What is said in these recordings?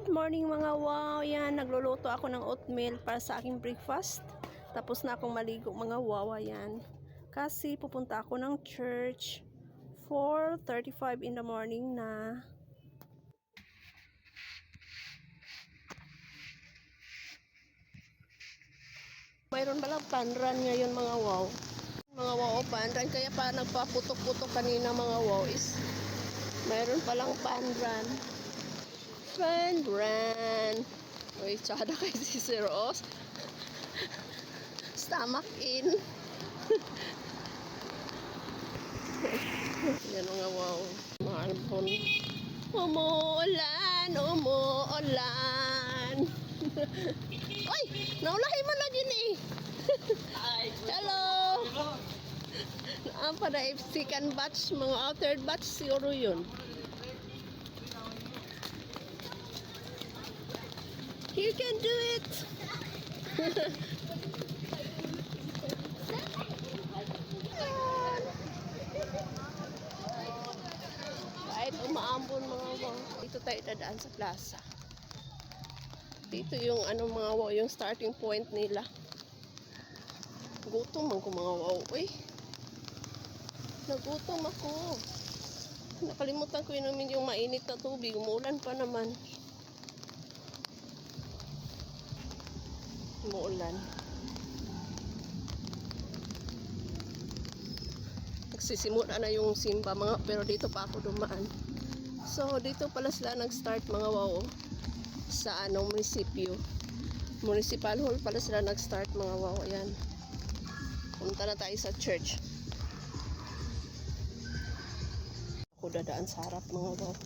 Good morning mga wow! Yan, nagluluto ako ng oatmeal para sa aking breakfast. Tapos na akong maligo mga wow, yan. Kasi pupunta ako ng church 4:35 in the morning na. Mayroon palang panran ngayon mga wow. Mga wow, panran. Kaya pa nagpaputok-putok kanina mga wow is mayroon palang panran. Panran. Uy, tsada kay si Sir Os. Stomach in. Yan mga wow. Mga albon. Umuulan, umuulan. Uy, naulahi man lagi ni. Hello. Ang para second batch, mga third batch siguro yun. You can do it. Kahit umaambon mga wow. Dito tayo dadaan sa plaza. Dito yung ano mga wow, yung starting point nila. Gutom man ko mga wow. Uy. Nagutom ako. Nakalimutan ko inumin yung mainit na tubig. Umuulan pa naman. Umuulan. Nagsisimula na yung simba mga, pero dito pa ako dumaan. So dito pala sila nag-start mga wow sa anong munisipyo. Municipal hall pala sila nag-start mga wow. Ayan. Punta na tayo sa church. Ako dadaan sa harap mga wow.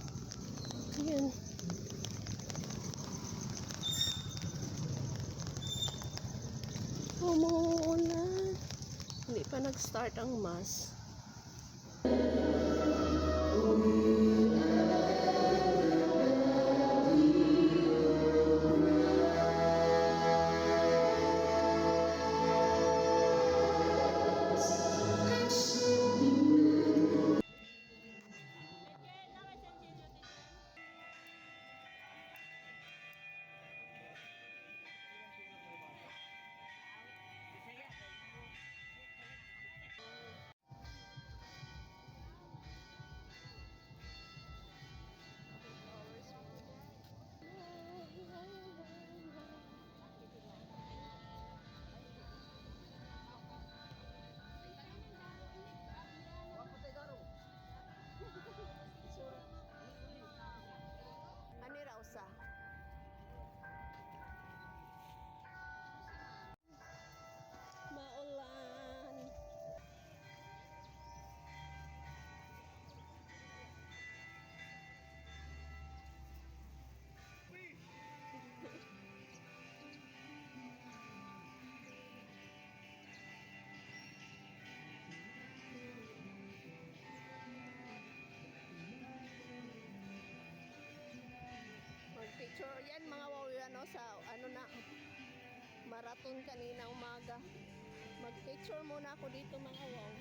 Ayan. Umuulan. Hindi pa nag-start ang mass. Ani raw sa? Maulan. Picture yan mga wow ano sa ano na marathon kanina umaga. Mag-picture muna ako dito mga wow.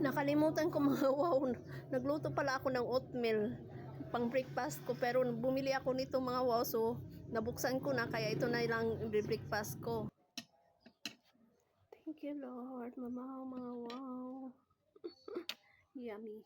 Nakalimutan ko mga wow. Nagluto pala ako ng oatmeal pang breakfast ko pero bumili ako nito mga wow so nabuksan ko na kaya ito na lang breakfast ko. Thank you Lord, mama mga wow. Yummy.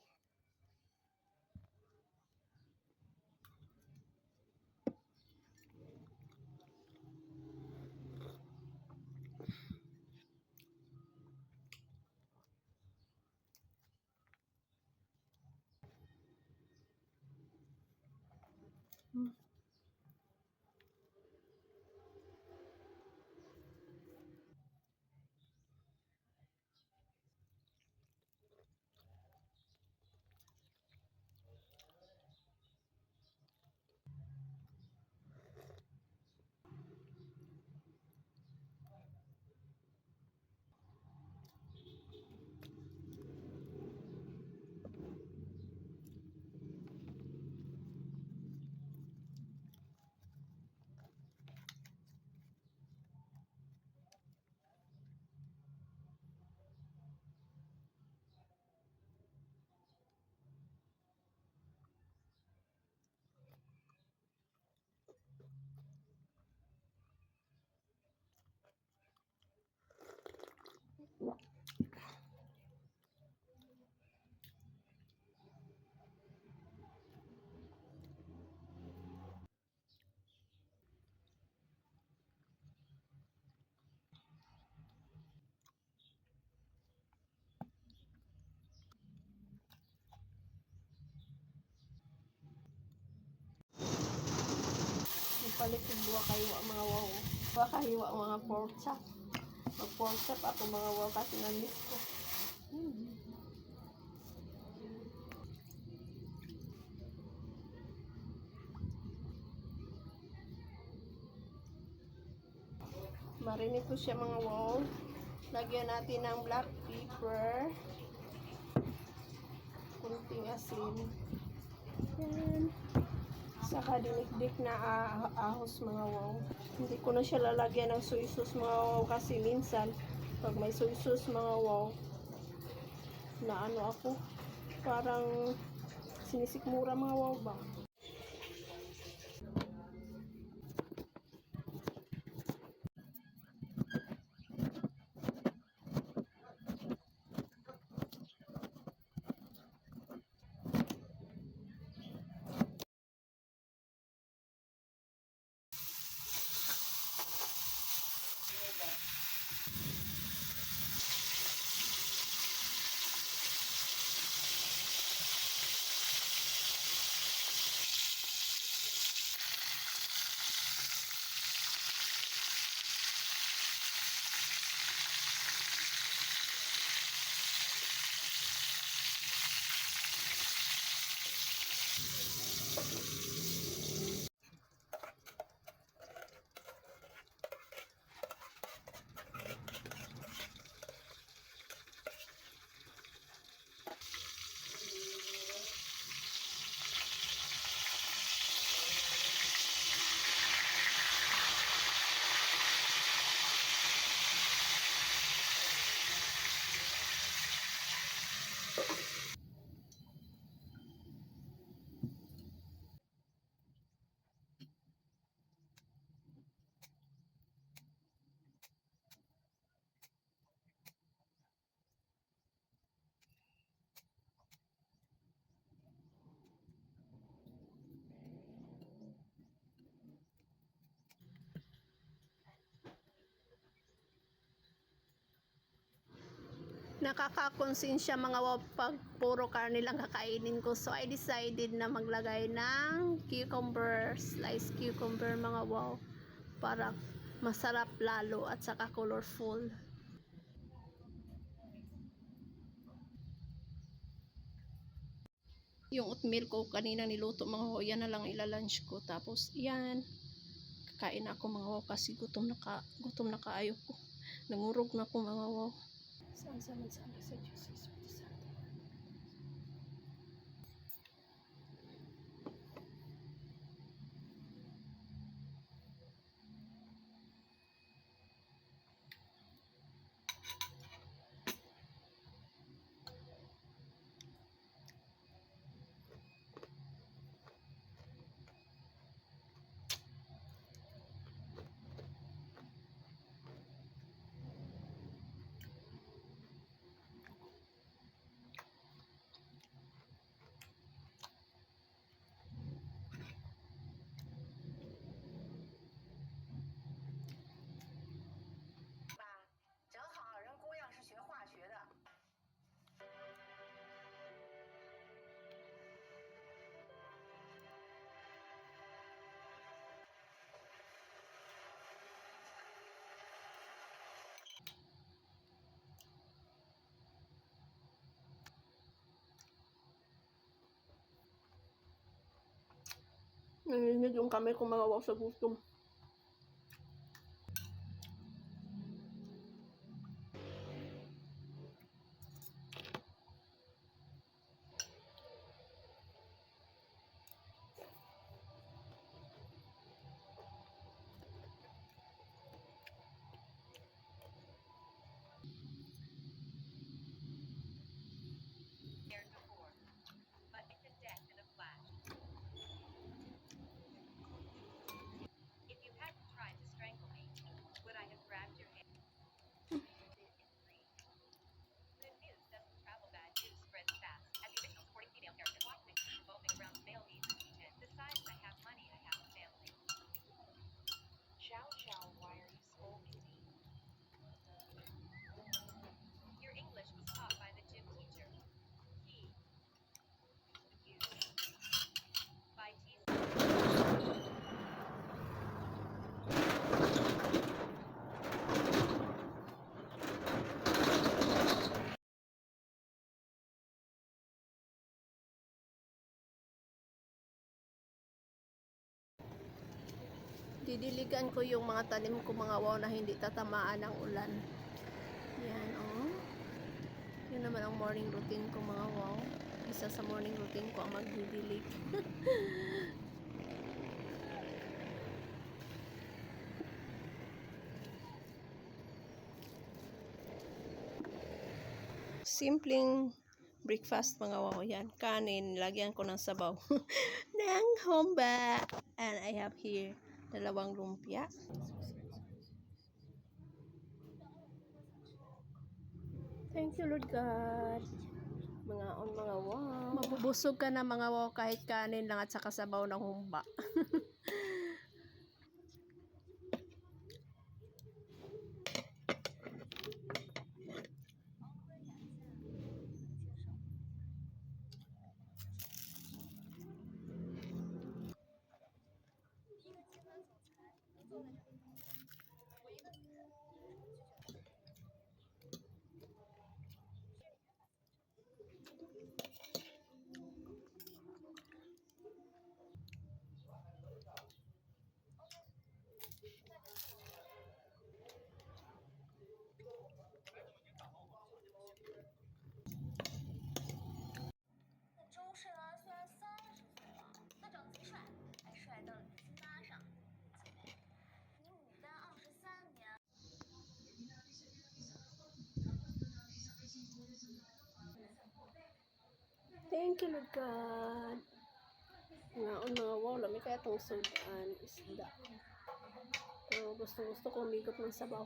Palikod duwa kayo ang mga wow. Duwa kayo ang mga pork chop. Mag pork chop ako mga wow kasi na-miss ko. Marinig ko siya mga wow. Lagyan natin ng black pepper. Kunting asin. Yan. Saka dinikdik na ahos mga wow. Hindi ko na siya lalagyan ng soy sauce mga wow kasi minsan pag may soy sauce mga wow na ano ako parang sinisikmura mga wow ba. Nakakakonsensya mga wow pag puro karne lang kakainin ko. So I decided na maglagay ng cucumber, sliced cucumber mga wow. Para masarap lalo at saka colorful. Yung oatmeal ko kanina niluto mga wow, yan na lang ilalunch ko. Tapos yan, kakain ako mga wow kasi gutom na kaayo ko. Nangurog na ko mga wow. Saan sa Diyos Espiritu Santo. Nanginig yung kamay ko mga wow sa gutom. Didiligan ko yung mga tanim ko mga wow na hindi tatamaan ng ulan. Yan, oh. Yun naman ang morning routine ko mga wow. Isa sa morning routine ko ang magdidilig. Simpleng breakfast mga wow. Yan, kanin, lagyan ko ng sabaw. ng homba. And I have here dalawang lumpia. Thank you Lord God. Mga wow. Mabubusog ka na mga wow kahit kanin lang at saka sabaw ng humba. Thank you Lord God. Mga wow, lami kaya itong sudan, isda. Pero gusto ko umigop ng sabaw.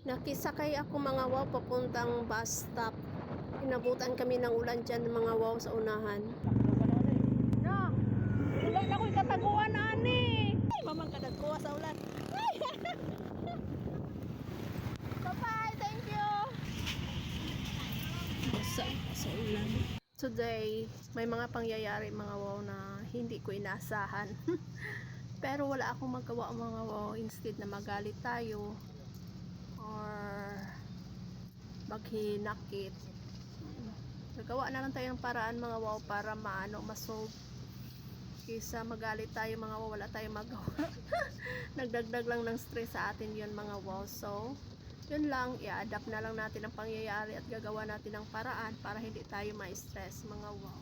Nakisakay ako mga wow papuntang bus stop. Inabutan kami ng ulan dyan mga wow sa unahan. No, ulan ako'y kataguan ani. Ay, mamang kadagkuha sa ulan. Bye-bye, thank you. Sa ulan. Today, may mga pangyayari mga wow na hindi ko inaasahan. Pero wala akong magawa mga wow. Instead na magalit tayo or maghinakit, nagawa na lang tayo ng paraan mga wow para masolve kaysa magalit tayo mga wow, wala tayong magawa. Nagdagdag lang ng stress sa atin yun mga wow. So yun lang, i-adapt na lang natin ang pangyayari at gagawa natin ng paraan para hindi tayo ma-stress mga wow.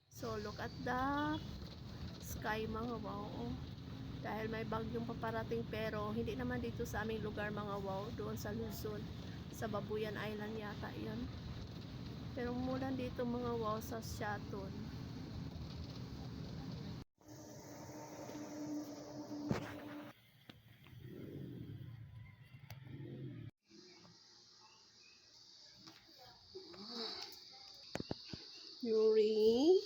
So look at the sky mga wow. Dahil may bagyong paparating pero hindi naman dito sa aming lugar mga wow, doon sa Luzon, sa Babuyan Island yata yun. Pero umulan dito mga wow sa Shaton. Yuri.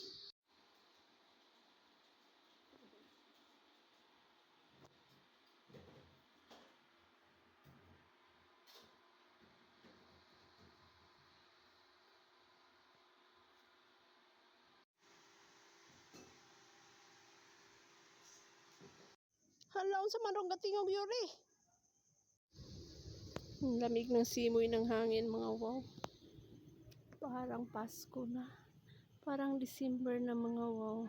Hala, sa manong gatingog yuri. Ang lamig ng simoy ng hangin, mga wow. Parang Pasko na. Parang December na, mga wow.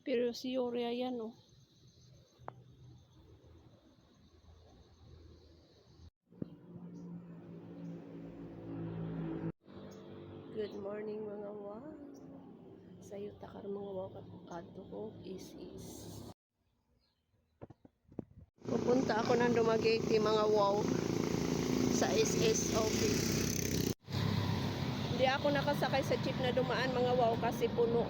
Pero si Yuri ayan, oh. Good morning, mga wow. Sayo takar mga wow kato ko is. Pupunta ako ng Dumaguete, mga wow, sa SS office. Hindi ako nakasakay sa jeep na dumaan, mga wow, kasi puno.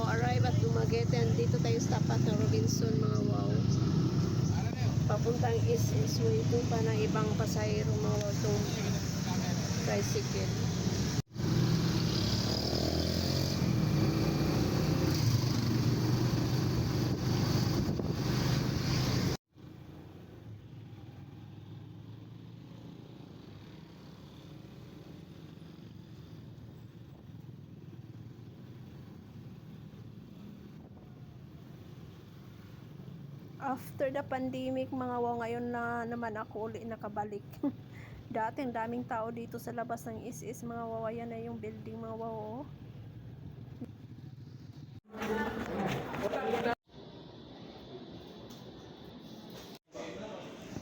Arrive at Dumaguete. Dito tayo sa tapat ng Robinson, mga wow. Papuntang SS, waiting pa ng ibang pasahero, mga wow, itong tricycle. After the pandemic, mga wow, ngayon na naman ako uli nakabalik. Dati ang daming tao dito sa labas ng SS, mga wow. Ayan na yung building, mga wow, oh.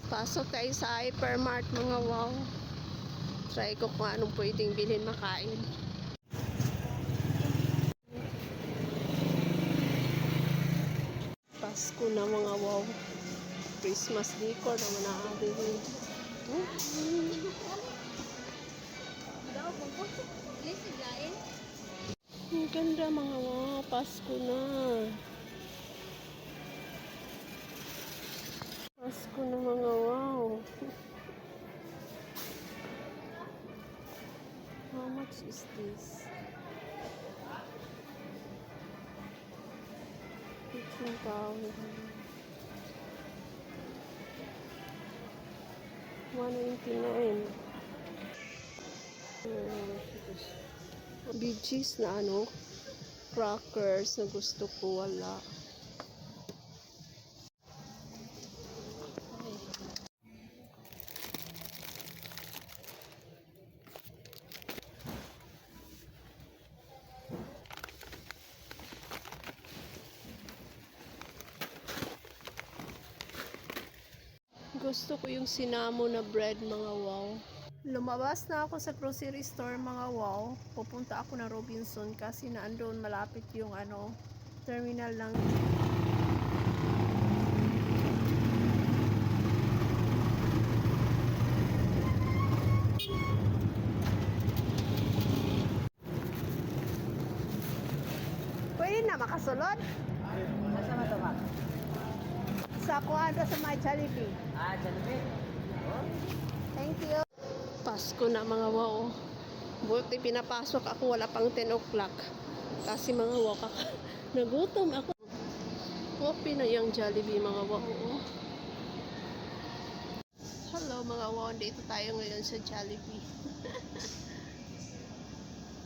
Pasok tayo sa hypermart, mga wow. Try ko kung anong pwedeng bilhin makain. Pasko na, mga wow. Christmas decor naman nakabili. Ang ganda, mga wow. Pasko na. Pasko na, mga wow. How much is this? 15,000. 199. BG's na ano, crackers na gusto ko, wala. Gusto ko yung cinnamon na bread, mga wow. Lumabas na ako sa grocery store, mga wow. Pupunta ako na Robinson kasi naandun malapit yung ano, terminal ng pwede na makasulod? Asa man to, ma'am? Sa kuwado sa my Jollibee. Jollibee. Oh. Thank you. Pasko na, mga wow. Buti pinapasok ako, wala pang 10 o'clock. Kasi mga wow, nagutom ako. Open na yung Jollibee, mga wow. Hello, mga wow. Dito tayo ngayon sa Jollibee.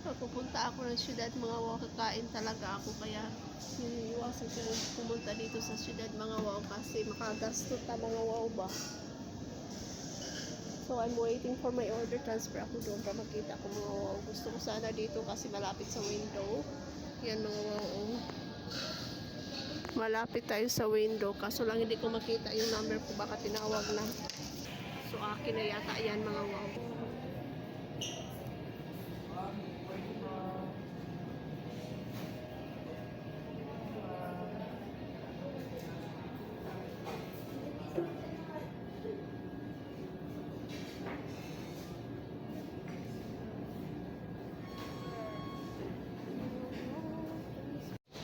Pupunta ako ng syudad, mga wow. Kakain talaga ako, kaya iniiwasan ko pumunta dito sa syudad, mga wow, kasi makagasto ta, mga wow ba. So I'm waiting for my order. Transfer ako doon para makita ko, mga wow. Gusto ko sana dito kasi malapit sa window. Yan, mga wow, oh. Malapit tayo sa window, kaso lang hindi ko makita yung number ko, baka tinawag na. So akin na yata yan, mga wow.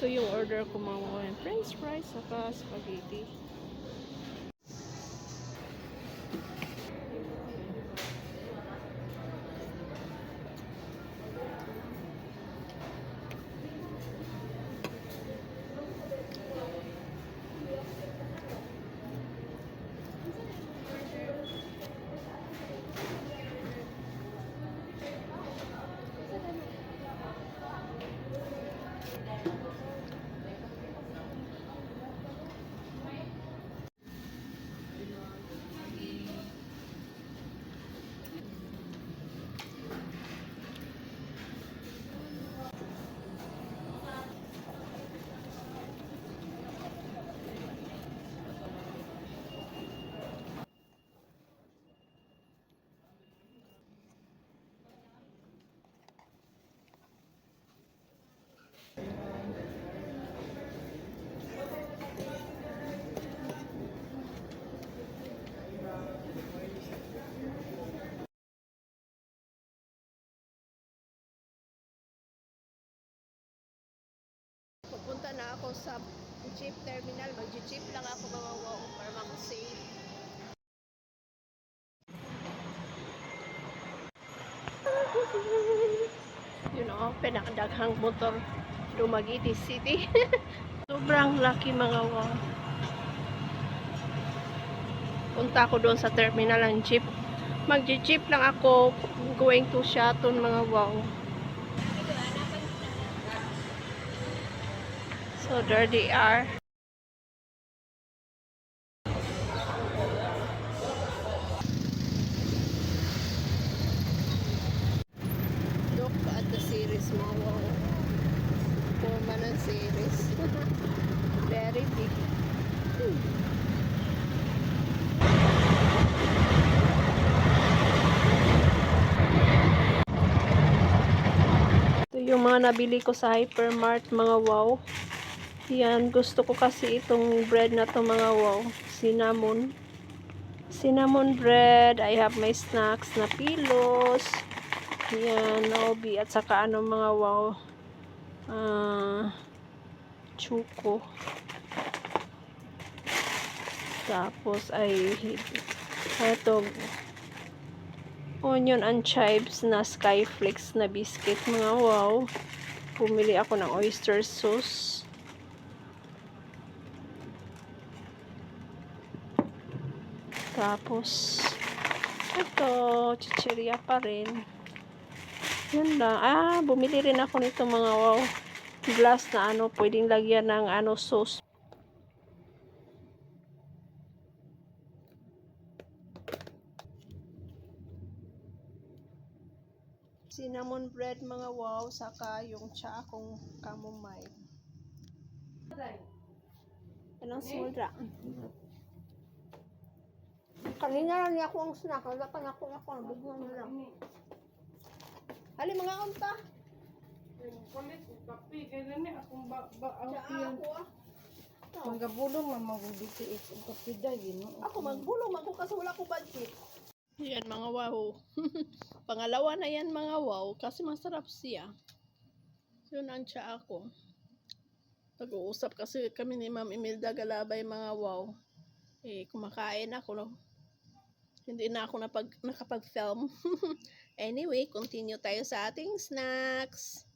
Ito yung order ko, mga wow. French fries saka spaghetti. na ako sa jeep terminal. Mag-jeep lang ako mga wow para makasave. You know, pinakadaghang motor Dumaguete City. Sobrang laki mga wow. Punta ako doon sa terminal ng jeep. Mag-jeep lang ako going to Shaton mga wow. So there they are. Look at the series mga wow. Forma ng series. Very big. Ito yung mga nabili ko sa Hypermart mga wow. Yan, gusto ko kasi itong bread na to mga wow. Cinnamon. Cinnamon bread. I have my snacks na pilos. Yan, obi. At saka ano mga wow. Chuko. Tapos ay ito onion and chives na skyflakes na biscuit mga wow. Pumili ako ng oyster sauce. Tapos ito chichirya pa rin. Yun lang. Bumili rin ako nito mga wow. Glass na ano, pwedeng lagyan ng ano sauce. Cinnamon bread mga wow, saka yung tsa akong chamomile. Anong sumudra? Kanina lang niya ako ang snack. Wala ako. Bigyan na lang. Hali mga unta. Kulit, kape, kaya na akong Tsa ako Magabulong mamaguditi ang kape dahil, no? Ako magbulong ako kasi wala ko budget. Yan mga wow. Pangalawa na yan mga wow kasi masarap siya. Yun ang tsa ako. Nag-uusap kasi kami ni Ma'am Imelda Galabay mga wow. Kumakain ako no. Hindi na ako nakapag-film. Anyway, continue tayo sa ating snacks.